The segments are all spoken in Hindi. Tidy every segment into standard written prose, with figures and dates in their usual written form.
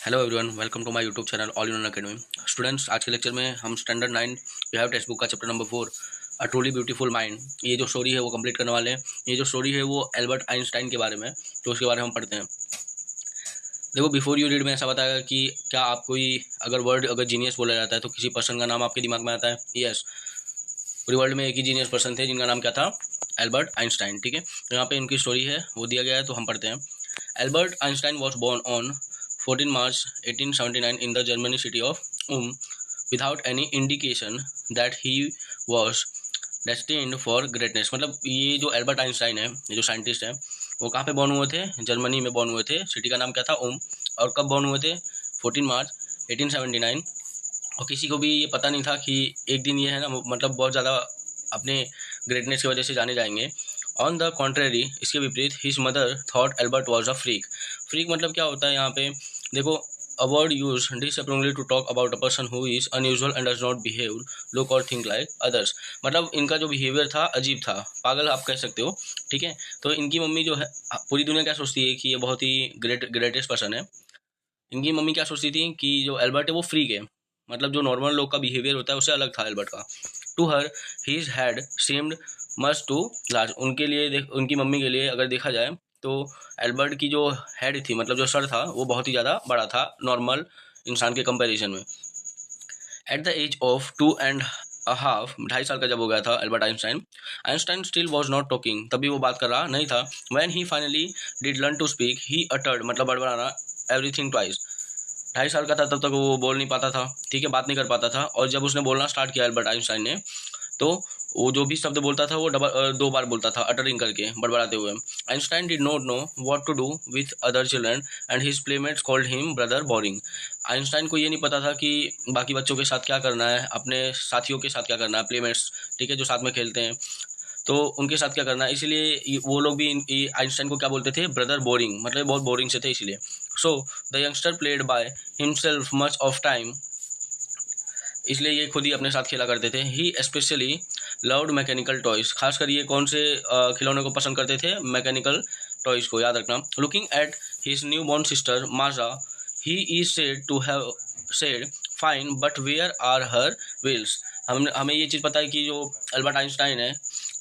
Hello everyone, welcome to my YouTube channel all in one academy. Students, आज के लेक्चर में हम स्टैंडर्ड 9 बिहार टेक्स्ट बुक का chapter number 4 a truly beautiful mind, ये जो स्टोरी है वो कंप्लीट करने वाले हैं। ये जो स्टोरी है वो एल्बर्ट आइंस्टाइन के बारे में, तो उसके बारे में हम पढ़ते हैं। देखो, बिफोर यू रीड में ऐसा बताया कि क्या आप कोई अगर जीनियस बोला जाता है तो किसी पर्सन का नाम आपके दिमाग में आता है? यस, पूरी वर्ल्ड में एक ही जीनियस पर्सन थे जिनका नाम क्या था? Albert Einstein. ठीक है, तो यहाँ पे इनकी स्टोरी है वो दिया गया है, तो हम पढ़ते हैं। Albert Einstein was born on 14 March 1879 in the Germany city of without any indication that he was destined for greatness। मतलब ये जो एल्बर्ट आइंस्टाइन है, ये जो साइंटिस्ट है, वो कहाँ पे बॉर्न हुए थे? जर्मनी में बॉर्न हुए थे। सिटी का नाम क्या था? और कब बॉर्न हुए थे? 14 मार्च 1879। और किसी को भी ये पता नहीं था कि एक दिन ये है ना, मतलब बहुत ज़्यादा अपने ग्रेटनेस की वजह से जाने जाएंगे। ऑन द कॉन्ट्रेरी, इसके विपरीत, his mother thought Albert was a freak. Freak मतलब क्या होता है यहाँ पे? देखो, a word used disapprovingly to talk about a person who is unusual and does not behave, look or think like others. मतलब इनका जो बिहेवियर था अजीब था, पागल आप कह सकते हो। ठीक है, तो इनकी मम्मी जो है, पूरी दुनिया क्या सोचती है कि ये बहुत ही ग्रेटेस्ट पर्सन है। इनकी मम्मी क्या सोचती थी कि जो एल्बर्ट है वो फ्रीक है, मतलब जो नॉर्मल लोग का बिहेवियर होता है उससे अलग था एल्बर्ट का। To her his head seemed much too large. उनके लिए उनकी मम्मी के लिए अगर देखा जाए तो एल्बर्ट की जो हेड थी, मतलब जो सर था, वो बहुत ही ज़्यादा बड़ा था नॉर्मल इंसान के कंपैरिजन में। एट द एज ऑफ 2.5, 2.5 साल का जब हो गया था Albert Einstein, Einstein still was not talking, तभी वो बात कर रहा नहीं था। When he finally did learn to speak, he uttered, मतलब बड़बड़ाना, एवरीथिंग ट्वाइस। 2.5 साल का था तब तक वो बोल नहीं पाता था, ठीक है, बात नहीं कर पाता था। और जब उसने बोलना स्टार्ट किया एल्बर्ट आइंस्टाइन ने, तो वो जो भी शब्द बोलता था वो दो बार बोलता था, अटरिंग करके, बड़बड़ाते हुए। Einstein did not know what to do with other children and his playmates called him brother boring. आइंस्टाइन को ये नहीं पता था कि बाकी बच्चों के साथ क्या करना है, अपने साथियों के साथ क्या करना है, प्लेमेट्स, ठीक है, जो साथ में खेलते हैं, तो उनके साथ क्या करना है। इसीलिए वो लोग भी आइंस्टाइन को क्या बोलते थे? ब्रदर बोरिंग, मतलब बहुत बोरिंग से थे इसीलिए। So the youngster played by himself much of time, इसलिए ये खुद ही अपने साथ खेला करते थे। ही स्पेशली लव्ड मैकेनिकल टॉयज, खासकर ये कौन से खिलौने को पसंद करते थे? मैकेनिकल टॉयज को, याद रखना। Looking at his new born sister Maja, he is said to have said, fine but where are her wheels. हमें ये चीज़ पता है कि जो एल्बर्ट आइंस्टाइन है,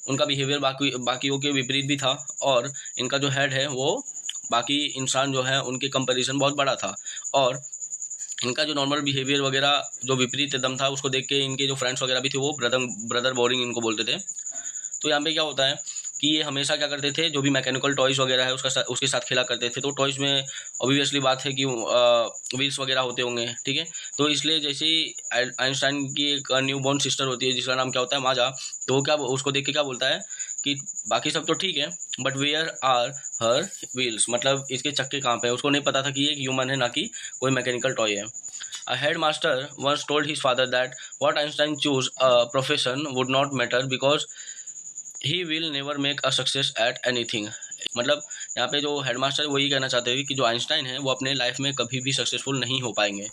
उनका बिहेवियर बाकियों के विपरीत भी था, और इनका जो हेड है वो बाकी इंसान जो है उनके कंपैरिजन बहुत बड़ा था। और इनका जो नॉर्मल बिहेवियर वगैरह जो विपरीत एकदम था, उसको देख के इनके जो फ्रेंड्स वगैरह भी थे वो ब्रदर ब्रदर बोरिंग इनको बोलते थे। तो यहाँ पे क्या होता है कि ये हमेशा क्या करते थे, जो भी मैकेनिकल टॉयज़ वगैरह है उसके साथ खेला करते थे। तो टॉयज़ में ऑब्वियसली बात है कि व्हील्स वगैरह होते होंगे, ठीक है। तो इसलिए जैसे ही आइंस्टाइन की एक न्यू बॉर्न सिस्टर होती है जिसका नाम क्या होता है? माजा, तो वो क्या, उसको देख के क्या बोलता है कि बाकी सब तो ठीक है, but where are her wheels, मतलब इसके चक्के कहाँ पे है। उसको नहीं पता था कि ये एक ह्यूमन है, ना कि कोई मैकेनिकल टॉय है। A headmaster once told his father that what Einstein chose a profession would not matter because he will never make a success at anything। मतलब यहाँ पे जो हेडमास्टर वही कहना चाहते थे कि जो आइंस्टाइन है वो अपने लाइफ में कभी भी सक्सेसफुल नहीं हो पाएंगे।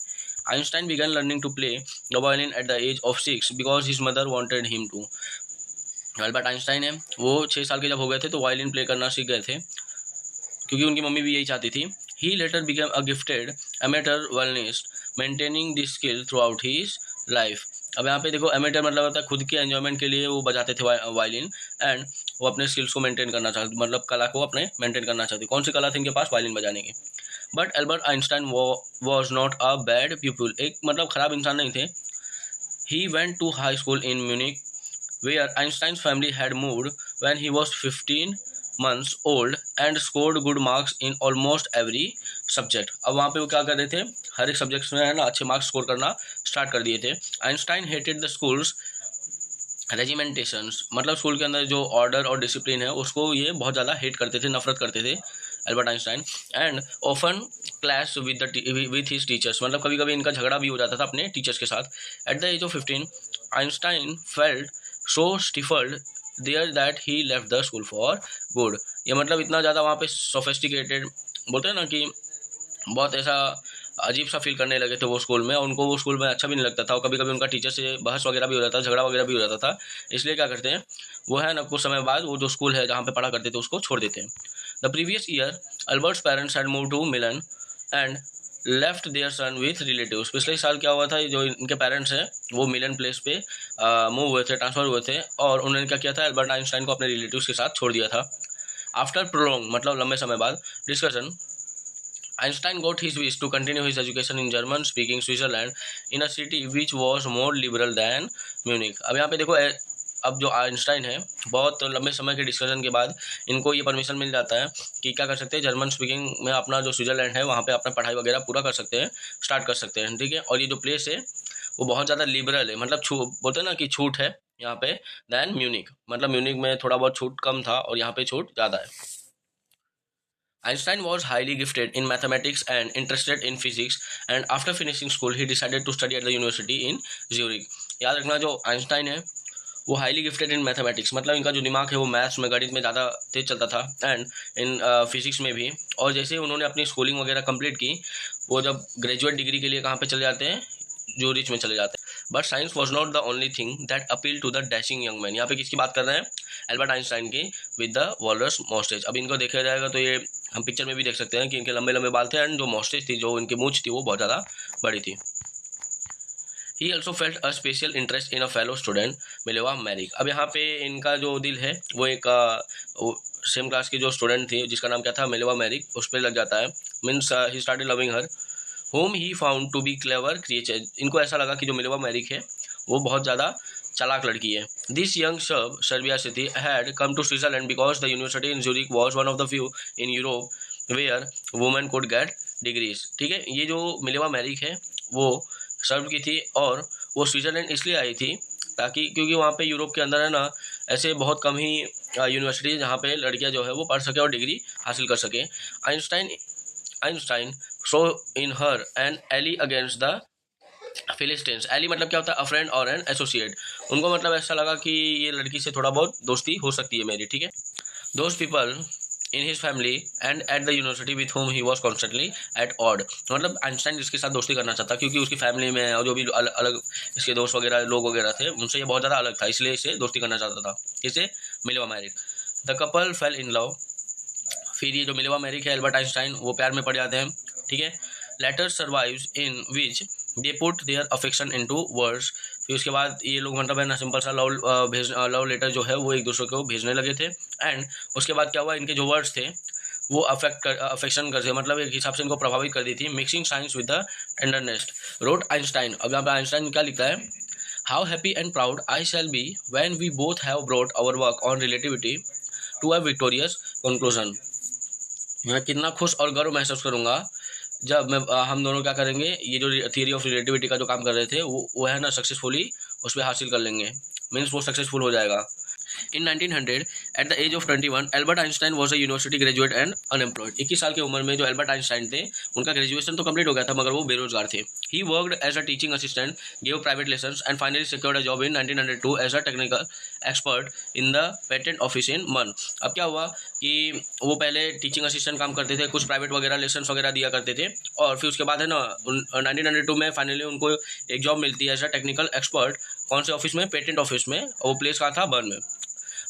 Einstein began learning to play the violin at the age of 6 because his mother wanted him to। Albert Einstein है वो 6 साल के जब हो गए थे तो वायलिन प्ले करना सीख गए थे, क्योंकि उनकी मम्मी भी यही चाहती थी। He later became a gifted amateur violinist, maintaining this skill throughout his life. अब यहाँ पे देखो, एमेटर मतलब होता है खुद के एंजॉयमेंट के लिए वो बजाते थे वायलिन, एंड वो अपने स्किल्स को मेंटेन करना चाहते, मतलब कला को अपने मेंटेन करना चाहते। कौन सी कला थी इनके पास? वायलिन बजाने की। But Albert Einstein was not a bad people, एक मतलब खराब इंसान नहीं थे। He went to high school in Munich where Einstein's family had moved when he was 15 months old and scored good marks in almost every subject। अब वहाँ पे वो क्या कर रहे थे? हर एक सब्जेक्ट में है ना अच्छे मार्क्स स्कोर करना स्टार्ट कर दिए थे। आइंस्टाइन हेटेड द स्कूल्स रेजिमेंटेशंस, मतलब स्कूल के अंदर जो ऑर्डर और डिसिप्लिन है उसको ये बहुत ज़्यादा हेट करते थे, नफरत करते थे Albert Einstein. And often clash with his teachers, मतलब कभी कभी इनका झगड़ा भी हो जाता था अपने टीचर्स के साथ। At the age of 15 Einstein felt so stifled there that he left the school for good. ये मतलब इतना ज़्यादा वहाँ पे सोफिस्टिकेटेड, बोलते हैं ना कि बहुत ऐसा अजीब सा फील करने लगे थे वो स्कूल में, और उनको वो स्कूल में अच्छा भी नहीं लगता था, और कभी कभी उनका टीचर से बहस वगैरह भी हो जाता था, झगड़ा वगैरह भी हो जाता था। इसलिए क्या करते हैं वो है ना, कुछ समय बाद वो जो स्कूल है जहाँ पे पढ़ा करते थे उसको छोड़ देते हैं। The previous year Albert's parents had move to Milan and left their son with relatives. पिछले साल क्या हुआ था, जो इनके पेरेंट्स हैं वो मिलन प्लेस पे मूव हुए थे, ट्रांसफर हुए थे, और उन्होंने क्या किया था, एल्बर्ट आइंस्टाइन को अपने रिलेटिव्स के साथ छोड़ दिया था। आफ्टर प्रोलॉन्ग मतलब लंबे समय बाद discussion, Einstein got his wish to continue his education in German-speaking Switzerland in a city which was more liberal than Munich। अब यहाँ पे देखो अब जो आइंस्टाइन है, बहुत लंबे समय के डिस्कशन के बाद इनको ये परमिशन मिल जाता है कि क्या कर सकते हैं, जर्मन स्पीकिंग में अपना जो स्विट्जरलैंड है वहाँ पे अपना पढ़ाई वगैरह पूरा कर सकते हैं, स्टार्ट कर सकते हैं, ठीक है। और ये जो प्लेस है वो बहुत ज़्यादा लिबरल है, मतलब बोलते हैं ना कि छूट है यहाँ पे, दैन म्यूनिक, मतलब म्यूनिक में थोड़ा बहुत छूट कम था और यहाँ पे छूट ज़्यादा है। Einstein was highly gifted in mathematics and interested in physics, and after finishing school he decided to study at the university in Zurich। याद रखना, जो आइंस्टाइन है वो हाईली गिफ्टेड इन मैथमेटिक्स, मतलब इनका जो दिमाग है वो मैथ्स में, गणित में ज़्यादा तेज चलता था, एंड इन फिजिक्स में भी। और जैसे ही उन्होंने अपनी स्कूलिंग वगैरह कंप्लीट की, वो जब ग्रेजुएट डिग्री के लिए कहाँ पे चले जाते हैं, जूरिच में चले जाते हैं। But science was not the only thing that appeal to the dashing young man. यहाँ पे किसकी बात कर रहे हैं, एल्बर्ट आइंस्टाइन की, विद द वॉलरस मॉस्टेज। अब इनको देखा जाएगा तो ये हम पिक्चर में भी देख सकते हैं कि इनके लंबे लंबे बाल थे, एंड जो मॉस्टेज थी, जो इनकी मूंछ थी, वो बहुत ज़्यादा बड़ी थी। He also felt a special interest in a fellow student Mileva Maric. अब यहाँ पे इनका जो दिल है वो एक सेम क्लास की जो स्टूडेंट थी जिसका नाम क्या था, मिलेवा मैरिक, उस पर लग जाता है। Means he started loving her whom he found to be clever creature. इनको ऐसा लगा कि जो मिलेवा मैरिक है वो बहुत ज़्यादा चालाक लड़की है। दिस यंग सर्ब, सर्बिया से थी, had come to Switzerland because the university in Zurich was one of the few in Europe where women could get degrees. ठीक है, ये जो मिलेवा मैरिक है वो सर्ब की थी, और वो स्विट्जरलैंड इसलिए आई थी ताकि, क्योंकि वहाँ पे यूरोप के अंदर है ना, ऐसे बहुत कम ही यूनिवर्सिटी जहाँ पे लड़कियाँ जो है वो पढ़ सके और डिग्री हासिल कर सके। Einstein saw in her an ally against the Philistines. Ally मतलब क्या होता है, a friend or an associate. उनको मतलब ऐसा लगा कि ये लड़की से थोड़ा बहुत दोस्ती हो सकती है मेरी, ठीक है। Those people in his family and at the university with whom he was constantly at odd. मतलब आइंस्टाइन जिसके साथ दोस्ती करना चाहता, क्योंकि उसकी फैमिली में और जो भी अलग अलग इसके दोस्त वगैरह लोग वगैरह थे, उनसे ये बहुत ज़्यादा अलग था, इसलिए इसे दोस्ती करना चाहता था। इसे Mileva Maric. The couple fell in love. फिर ये जो मिलेवा मैरिक है, एल्बर्ट आइंस्टाइन, वो प्यार में पड़ जाते हैं, ठीक है। Letter survives in which they put their affection into words. फिर उसके बाद ये लोग मतलब है ना, सिंपल सा लव लेटर जो है वो एक दूसरे को भेजने लगे थे। एंड उसके बाद क्या हुआ, इनके जो वर्ड्स थे वो अफेक्शन करते, मतलब एक हिसाब से इनको प्रभावित कर दी थी। Mixing science with the tenderness wrote Einstein. अब यहाँ पे आइंस्टाइन क्या लिखा है, how happy and proud I shall be when we both have brought our work on relativity to a victorious conclusion. मैं कितना खुश और गर्व महसूस करूंगा जब हम दोनों क्या करेंगे, ये जो थियरी ऑफ रिलेटिविटी का जो काम कर रहे थे वो है ना, सक्सेसफुली उस पर हासिल कर लेंगे, मीन्स वो सक्सेसफुल हो जाएगा। In 1900, at the age of 21, Albert Einstein was a university graduate and unemployed। 21 साल की उम्र में जो एल्बर्ट आइंस्टाइन थे, उनका ग्रेजुएशन तो कंप्लीट हो गया था मगर वो बेरोजगार थे। He worked as a teaching assistant, gave private lessons, and finally secured a job in 1902 as a technical expert in the patent office in Bonn। अब क्या हुआ कि वो पहले टीचिंग असिस्टेंट काम करते थे, कुछ प्राइवेट वगैरह लेसन वगैरह दिया करते थे, और फिर उसके बाद है ना 1902 में फाइनली उनको एक जॉब मिलती है एज अ टेक्निकल एक्सपर्ट। कौन से ऑफिस में, पेटेंट ऑफिस में, और वो प्लेस कहाँ था, बर्न में।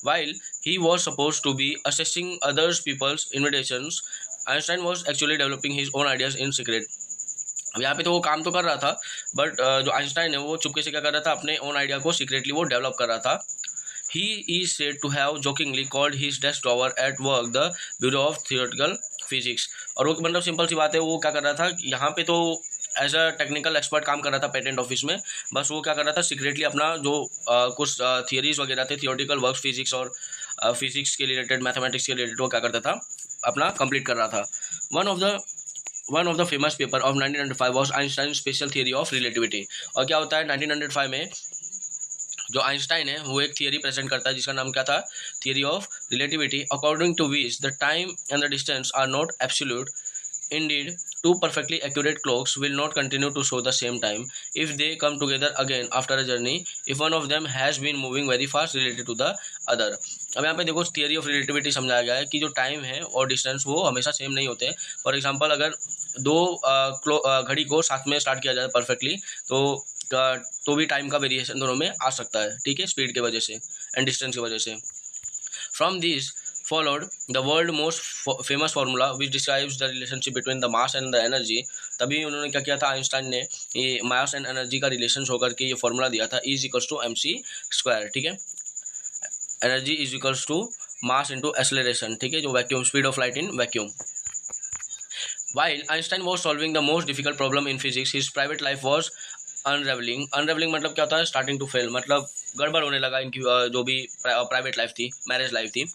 While he was supposed to be assessing others people's invitations, Einstein was actually developing his own ideas in secret। अब यहाँ पे तो वो काम तो कर रहा था, बट जो आइंस्टाइन है वो चुपके से क्या कर रहा था, अपने ओन आइडिया को सीक्रेटली वो डेवलप कर रहा था। He is said to have jokingly called his desk drawer at work the Bureau of Theoretical Physics। और वो मतलब सिंपल सी बात है, वो क्या कर रहा था, यहाँ पे तो एज अ टेक्निकल एक्सपर्ट काम कर रहा था पेटेंट ऑफिस में, बस वो क्या कर रहा था, सीक्रेटली अपना जो कुछ थियरीज वगैरह थे, थियोरेटिकल वर्क, फिजिक्स और फिजिक्स के रिलेटेड, मैथमेटिक्स के रिलेटेड, वो क्या करता था, अपना कंप्लीट कर रहा था। One of the famous paper of 1905 was Einstein special theory of relativity. और क्या होता है 1905 में जो आइंस्टाइन है वो एक थियरी प्रेजेंट करता है जिसका नाम क्या था, theory of relativity, according to which the time and the distance are not absolute. Indeed, two perfectly accurate clocks will not continue to show the same time if they come together again after a journey if one of them has been moving very fast related to the other। अब यहाँ पे देखो थियरी ऑफ रिलेटिविटी समझाया गया है कि जो टाइम है और डिस्टेंस वो हमेशा सेम नहीं होते। फॉर एग्जांपल, अगर दो घड़ी को साथ में स्टार्ट किया जाए परफेक्टली तो भी टाइम का वेरिएशन दोनों में आ सकता है, ठीक है, स्पीड के वजह से एंड डिस्टेंस की वजह से। followed the world most famous formula which describes the relationship between the mass and the energy। तभी उन्होंने क्या किया था, आइंस्टाइन ने ये मास एंड एनर्जी का रिलेशन होकर के ये फॉर्मूला दिया था, is equals to mc square. ठीक है, energy is equals to mass into acceleration. ठीक है, जो vacuum, speed of light in vacuum. While Einstein was solving the most difficult problem in physics, his private life was unraveling। unraveling मतलब क्या होता है, स्टार्टिंग टू फेल, मतलब गड़बड़ होने लगा इनकी जो भी प्राइवेट लाइफ थी, मैरिज लाइफ थी।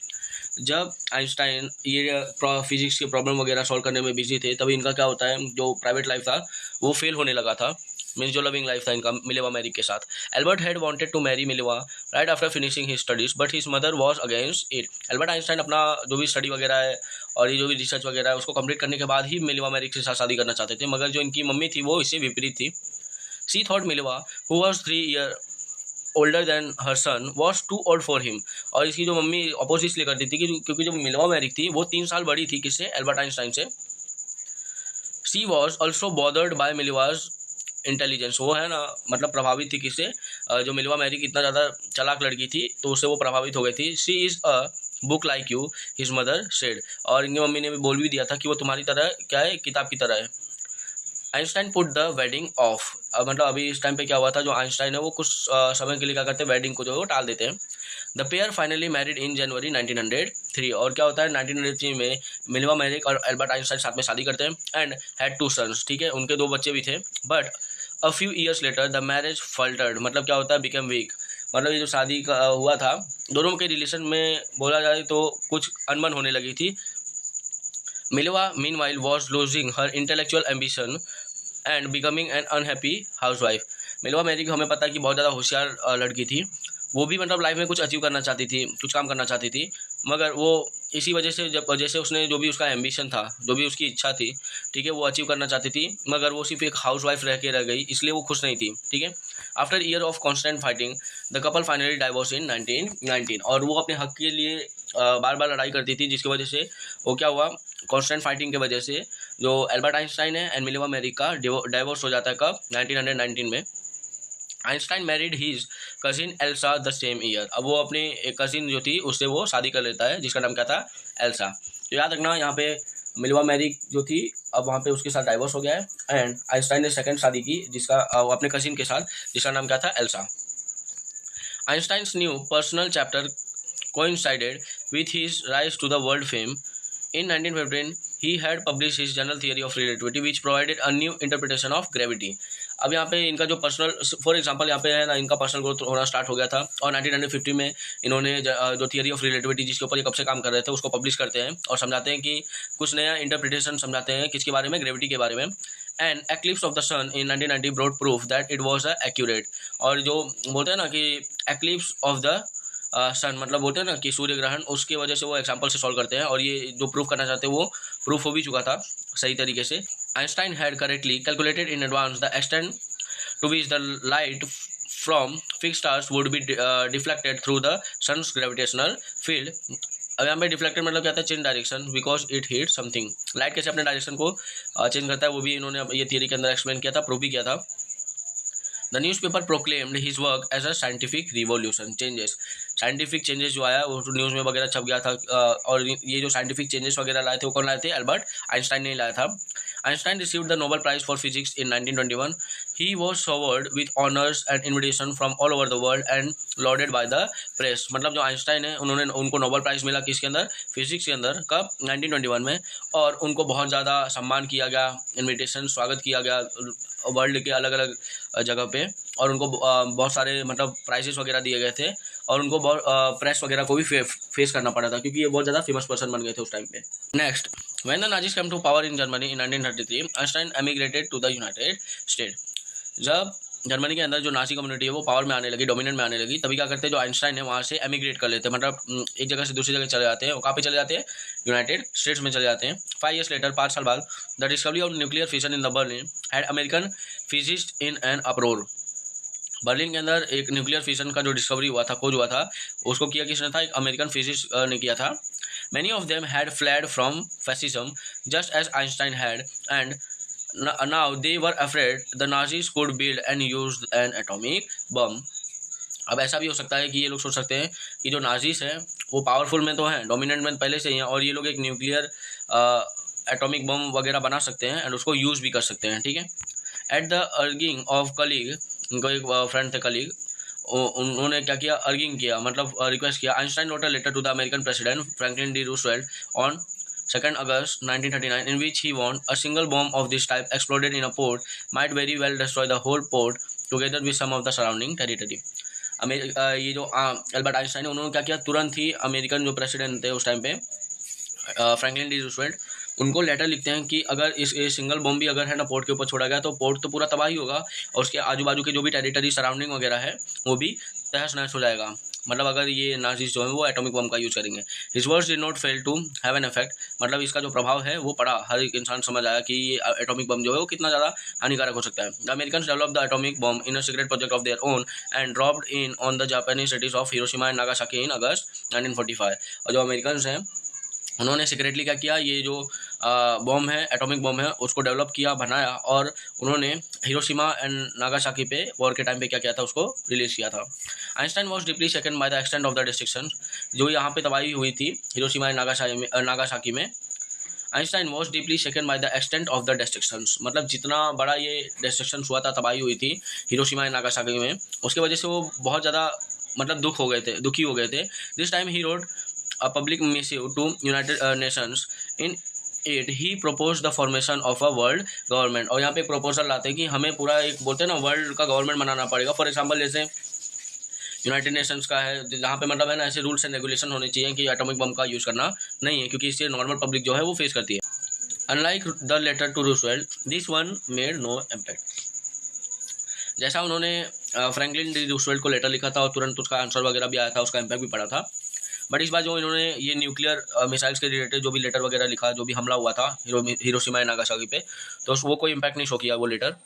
जब आइंस्टाइन ये फिजिक्स के प्रॉब्लम वगैरह सॉल्व करने में बिजी थे, तभी इनका क्या होता है, जो प्राइवेट लाइफ था वो फेल होने लगा था। मीन्स जो लविंग लाइफ था इनका मिलेवा मैरी के साथ। Albert had wanted to marry Mileva right after finishing his studies but his mother was against it. Albert Einstein अपना जो भी स्टडी वगैरह है और ये जो भी रिसर्च वगैरह है उसको कंप्लीट करने के बाद ही मिलेवा मैरी के साथ शादी करना चाहते थे, मगर जो इनकी मम्मी थी वो इससे विपरीत थी। She thought Mileva who was 3 year older than her son was too old for him. और इसकी जो मम्मी अपोजिट इसलिए करती थी कि क्योंकि जो मिलेवा मैरी थी वो 3 साल बड़ी थी किससे, एल्बर्ट आइंस्टाइन से। She was also bothered by Mileva's intelligence. वो है ना, मतलब प्रभावित थी किससे, जो मिलेवा मैरी की इतना ज़्यादा चालाक लड़की थी तो उससे वो प्रभावित हो गई थी। She is a book like you his mother said. और इनकी मम्मी ने भी बोल भी दिया था कि वो तुम्हारी तरह क्या है, किताब की तरह है। Einstein put the wedding of. मतलब अभी इस टाइम पे क्या हुआ था, जो आइंस्टाइन है वो कुछ समय के लिए क्या करते हैं, वेडिंग को जो है वो टाल देते हैं। The pair finally married in January 1903। और क्या होता है, 1903 में मिलेवा मैरी और एल्बर्ट आइंस्टाइन साथ में शादी करते हैं एंड हैड 2 सन्स। ठीक है, उनके 2 बच्चे भी थे। But a few years later the marriage faltered, मतलब क्या होता है, बिकम वीक। मतलब ये जो शादी का हुआ था, दोनों के रिलेशन में बोला जाए तो कुछ अनबन होने लगी थी। Mileva meanwhile was losing her intellectual ambition and becoming an unhappy housewife. Mileva Mary को हमें पता है कि बहुत ज़्यादा होशियार लड़की थी, वो भी मतलब लाइफ में कुछ अचीव करना चाहती थी, कुछ काम करना चाहती थी, मगर वो इसी वजह से जैसे उसने जो भी उसका एम्बिशन था, जो भी उसकी इच्छा थी, ठीक है, वो अचीव करना चाहती थी, मगर वो सिर्फ एक हाउस वाइफ रह गई, इसलिए वो खुश नहीं थी। ठीक है, after year of constant fighting the couple finally divorce in 1919। और वो अपने हक के लिए बार बार लड़ाई करती थी, जिसकी वजह से वो क्या हुआ, कॉन्स्टेंट फाइटिंग की वजह से जो एल्बर्ट आइंस्टाइन है एंड मिलेवा मैरी का डाइवोर्स हो जाता है। कब, 1919 में। Einstein married his cousin Elsa the same year. अब वो अपनी एक कजिन जो थी उससे वो शादी कर लेता है, जिसका नाम क्या था, एल्सा। तो याद रखना, यहाँ पे मिलेवा मैरी जो थी अब वहाँ पे उसके साथ डाइवोर्स हो गया है एंड आइंस्टाइन ने सेकंड शादी की, जिसका अपने कजिन के साथ, जिसका नाम क्या था, Elsa. Einstein's new personal chapter coincided with his rise to the world fame. In 1915, he had published his general theory of relativity, which provided a new interpretation of gravity. अब यहाँ पे इनका जो पर्सनल, फॉर एग्जांपल यहाँ पे है ना, इनका पर्सनल ग्रोथ होना स्टार्ट हो गया था और 1950 में इन्होंने जो थियरी ऑफ रिलेटिविटी जिसके ऊपर ये कब से काम कर रहे थे उसको पब्लिश करते हैं और समझाते हैं कि कुछ नया इंटरप्रिटेशन समझाते हैं किसके बारे में, ग्रेविटी के बारे में। And eclipse of the sun in 1990 brought proof that it was accurate. और जो बोलते हैं ना कि एक्लिप्स ऑफ द सन, मतलब बोलते हैं ना कि सूर्य ग्रहण, उसकी वजह से वो एग्जाम्पल से सॉल्व करते हैं और ये जो प्रूफ करना चाहते हैं वो प्रूफ हो भी चुका था सही तरीके से। Einstein had correctly calculated in advance the extent to which the light from fixed stars would be deflected through the sun's gravitational field. अब यहाँ पे डिफ्लेक्टेड मतलब क्या था, change direction, because it hit something. Light कैसे अपने डायरेक्शन को चेंज करता है वो भी इन्होंने ये थियरी के अंदर एक्सप्लेन किया था, प्रूव भी किया था। The newspaper proclaimed his work as a scientific revolution. Changes, scientific changes जो आया वो न्यूज़ में वगैरह छप गया था। और ये जो साइंटिफिक चेंजेस वगैरह लाए थे वो कौन लाए थे, एल्बर्ट आइंस्टाइन ने लाया था। Einstein received the Nobel Prize for Physics in 1921. He was showered with honors and invitation from all over the world and lauded by the press. मतलब जो आइंस्टाइन है उनको नोबेल प्राइज़ मिला किसके अंदर, फिजिक्स के अंदर, कब, 1921 में। और उनको बहुत ज़्यादा सम्मान किया गया, इन्विटेशन, स्वागत किया गया वर्ल्ड के अलग अलग जगह पे, और उनको बहुत सारे मतलब प्राइजेस वगैरह दिए गए थे और उनको बहुत प्रेस वगैरह को भी फेस करना पड़ा था क्योंकि ये बहुत ज़्यादा फेमस पर्सन बन गए थे उस टाइम पे। Next, when the Nazis come to power in Germany in 1933, Einstein emigrated to the United State. जब जर्मनी के अंदर जो नाजी कम्युनिटी है वो पावर में आने लगी, डोमिनेंट में आने लगी, तभी क्या करते हैं, जो आइंस्टाइन है वहाँ से एमिग्रेट कर लेते हैं, मतलब एक जगह से दूसरी जगह चले जाते हैं। वो कहाँ पे चले जाते हैं, यूनाइटेड स्टेट्स में चले जाते हैं। 5 years लेटर, 5 साल बाद, the discovery of nuclear fission in the Berlin had American physicist in an अप्रोर। Berlin के अंदर एक न्यूक्लियर फिशन का जो डिस्कवरी हुआ था, खोज हुआ था, उसको किया किसने था, एक अमेरिकन फिजिस्ट ने किया था। Many of them had fled from fascism just as Einstein had and now they were afraid the Nazis could build and use an atomic bomb. अब ऐसा भी हो सकता है कि ये लोग सोच सकते हैं कि जो नाजीज हैं वो पावरफुल में तो हैं, डोमिनेंट में पहले से ही हैं, और ये लोग एक न्यूक्लियर एटॉमिक बम वगैरह बना सकते हैं एंड उसको यूज़ भी कर सकते हैं, ठीक है। एट द अर्गिंग ऑफ कलीग, उनको एक फ्रेंड थे कलीग, उन्होंने क्या किया, अर्गिंग किया, मतलब रिक्वेस्ट किया। Einstein wrote a letter to the American president Franklin D Roosevelt on 2 August 1939 in which he warned a single bomb of this type exploded in a port might very well destroy the whole port together with some of the surrounding territory। ये जो एल्बर्ट आइंस्टाइन है, उन्होंने क्या किया, तुरंत ही अमेरिकन जो प्रेसिडेंट थे उस टाइम पे फ्रैंकलिन डी रूजवेल्ट, उनको लेटर लिखते हैं कि अगर इस सिंगल बॉम्ब भी अगर है ना पोर्ट के ऊपर छोड़ा गया तो पोर्ट तो पूरा तबाही होगा और उसके आजू बाजू के जो भी टेरिटरी सराउंडिंग वगैरह है वो भी तहस नहस हो जाएगा, मतलब अगर ये नाज़ीज़ जो है वो एटॉमिक बम का यूज़ करेंगे। His words did not fail to have an effect, मतलब इसका जो प्रभाव है वो पड़ा, हर एक इंसान समझ आया कि ये एटॉमिक बम जो है वो कितना ज़्यादा हानिकारक हो सकता है। The American develop the atomic bomb in a secret project of their own and dropped in on the Japanese cities of Hiroshima and Nagasaki in August 1945। और जो अमेरिकन हैं उन्होंने सीक्रेटली क्या किया, ये जो बॉम्ब है, एटॉमिक बॉम्ब है, उसको डेवलप किया, बनाया और उन्होंने हिरोशिमा एंड नागासाकी पे वॉर के टाइम पे क्या किया था, उसको रिलीज़ किया था। Einstein was deeply shaken by the extent of the destruction, जो यहाँ पे तबाही हुई थी हिरोशिमा एंड नागासाकी में। Einstein was deeply shaken by the extent of the destructions, मतलब जितना बड़ा ये डिस्ट्रक्शन हुआ था, तबाही हुई थी हिरोशिमा एंड नागासाकी में, उसकी वजह से वो बहुत ज़्यादा मतलब दुखी हो गए थे। This time he road a public missive to United Nations in it he proposed the formation of a world government, और यहाँ पे प्रपोजल लाते हैं कि हमें पूरा एक बोलते हैं ना वर्ल्ड का गवर्नमेंट बनाना पड़ेगा। फॉर एग्जांपल जैसे यूनाइटेड नेशंस का है, जहाँ पे मतलब है ना ऐसे रूल्स एंड रेगुलेशन होने चाहिए कि एटॉमिक बम का यूज़ करना नहीं है, क्योंकि इससे नॉर्मल पब्लिक जो है वो फेस करती है। Unlike the letter to Roosevelt this one made no impact. जैसा उन्होंने फ्रैंकलिन डी रूजवेल्ट को लेटर लिखा था और तुरंत उसका आंसर वगैरह भी आया था, उसका इम्पैक्ट भी पड़ा था, बट इस बार जो इन्होंने ये न्यूक्लियर मिसाइल्स के रिलेटेड जो भी लेटर वगैरह लिखा, जो भी हमला हुआ था हिरोशिमा एंड नागासाकी पे, तो वो कोई इम्पैक्ट नहीं शो किया वो letter.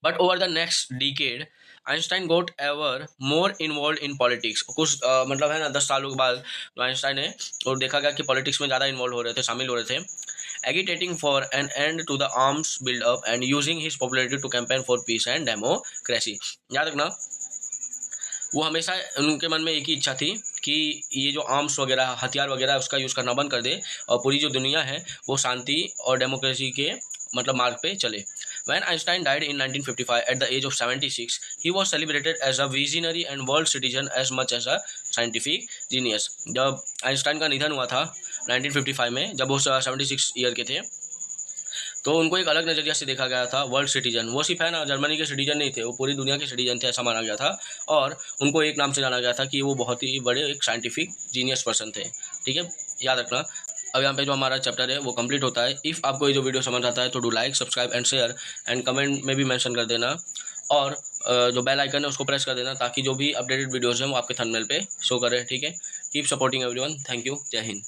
But over the next decade Einstein got ever more involve in politics. कुछ मतलब है ना 10 सालों के बाद जो आइंस्टाइन है और देखा गया कि पॉलिटिक्स में ज़्यादा इन्वॉल्व हो रहे थे, शामिल हो रहे थे। Agitating for an end to the arms buildup and using his popularity to campaign for peace and democracy. याद रखना, वो हमेशा उनके मन में एक ही इच्छा थी कि ये जो आर्म्स वगैरह, हथियार वगैरह, उसका यूज़ करना बंद कर दे और पूरी जो दुनिया है वो शांति और डेमोक्रेसी के मतलब मार्ग पे चले। When Einstein died in 1955 at the age of 76, he was celebrated as a visionary and world citizen as much as a scientific genius। जब आइंस्टाइन का निधन हुआ था 1955 में, जब वो 76 ईयर के थे, तो उनको एक अलग नज़रिया से देखा गया था। वर्ल्ड सिटीजन, वो सिर्फ है ना जर्मनी के सिटीजन नहीं थे, वो पूरी दुनिया के सिटीजन थे, ऐसा माना गया था। और उनको एक नाम से जाना गया था कि वो बहुत ही बड़े एक साइंटिफिक जीनियस पर्सन थे, ठीक है, याद रखना। अब यहाँ पे जो हमारा चैप्टर है वो कंप्लीट होता है। इफ़ आपको ये जो वीडियो समझ आता है तो do like, subscribe and share and comment में भी मेंशन कर देना, और जो बेल आइकन है उसको प्रेस कर देना ताकि जो भी अपडेटेड वीडियोज़ हैं वो आपके थंबनेल पे शो करें, ठीक है। Keep supporting everyone, thank you, जय हिंद।